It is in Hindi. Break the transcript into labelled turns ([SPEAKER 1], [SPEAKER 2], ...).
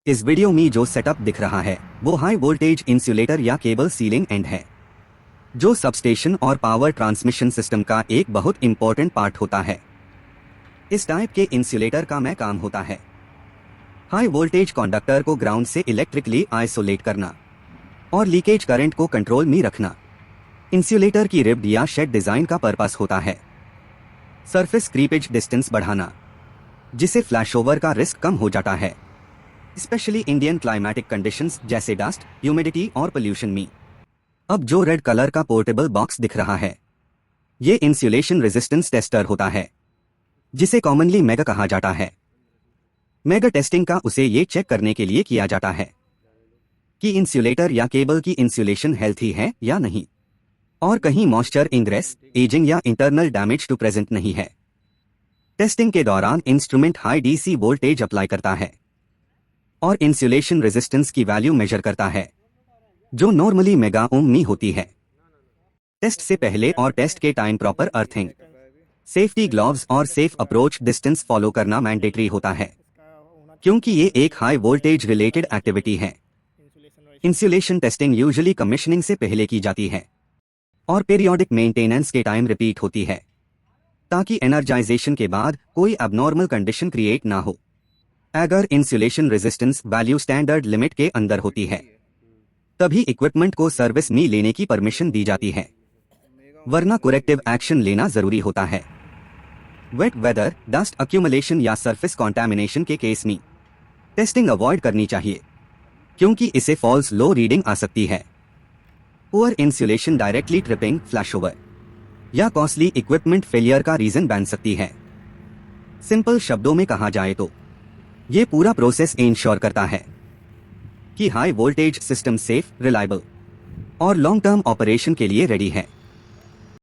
[SPEAKER 1] इस वीडियो में जो सेटअप दिख रहा है वो हाई वोल्टेज इंसुलेटर या केबल सीलिंग एंड है, जो सबस्टेशन और पावर ट्रांसमिशन सिस्टम का एक बहुत इंपॉर्टेंट पार्ट होता है। इस टाइप के इंसुलेटर का मैं काम होता है हाई वोल्टेज कंडक्टर को ग्राउंड से इलेक्ट्रिकली आइसोलेट करना और लीकेज करंट को कंट्रोल में रखना। इंसुलेटर की रिब्ड या शेड डिजाइन का पर्पस होता है सरफेस क्रीपेज डिस्टेंस बढ़ाना, जिसे फ्लैशओवर का रिस्क कम हो जाता है, स्पेशली इंडियन क्लाइमेटिक कंडीशंस जैसे डस्ट, ह्यूमिडिटी और पोल्यूशन में। अब जो रेड कलर का पोर्टेबल बॉक्स दिख रहा है ये इंसुलेशन रेजिस्टेंस टेस्टर होता है, जिसे कॉमनली मेगा कहा जाता है। मेगा टेस्टिंग का उसे ये चेक करने के लिए किया जाता है कि इंसुलेटर या केबल की इंसुलेशन हेल्थी है या नहीं, और कहीं मॉइस्चर इंग्रेस, एजिंग या इंटरनल डैमेज टू प्रेजेंट नहीं है। टेस्टिंग के दौरान instrument high DC voltage apply करता है और इंसुलेशन रेजिस्टेंस की वैल्यू मेजर करता है, जो नॉर्मली मेगा ओम में होती है। टेस्ट से पहले और टेस्ट के time proper earthing, safety gloves और सेफ अप्रोच डिस्टेंस फॉलो करना मैंडेटरी होता है, क्योंकि ये एक हाई वोल्टेज रिलेटेड एक्टिविटी है। इंसुलेशन टेस्टिंग यूजुअली कमीशनिंग से पहले की जाती है और पीरियोडिक मेंटेनेंस के टाइम रिपीट होती है, ताकि एनर्जाइजेशन के बाद कोई अबनॉर्मल कंडीशन क्रिएट ना हो। अगर insulation resistance value standard limit के अंदर होती है तभी इक्विपमेंट को सर्विस में लेने की परमिशन दी जाती है, वरना करेक्टिव एक्शन लेना जरूरी होता है। वेट वेदर, डस्ट अक्यूमुलेशन या सरफेस कॉन्टैमिनेशन के केस में टेस्टिंग अवॉइड करनी चाहिए, क्योंकि इसे फॉल्स लो रीडिंग आ सकती है। पुअर इंसुलेशन डायरेक्टली ट्रिपिंग, फ्लैशओवर या कॉस्टली इक्विपमेंट फेलियर का रीजन बन सकती है। सिंपल शब्दों में कहा जाए तो ये पूरा प्रोसेस इंश्योर करता है कि high voltage system safe, reliable और लॉन्ग टर्म ऑपरेशन के लिए रेडी है।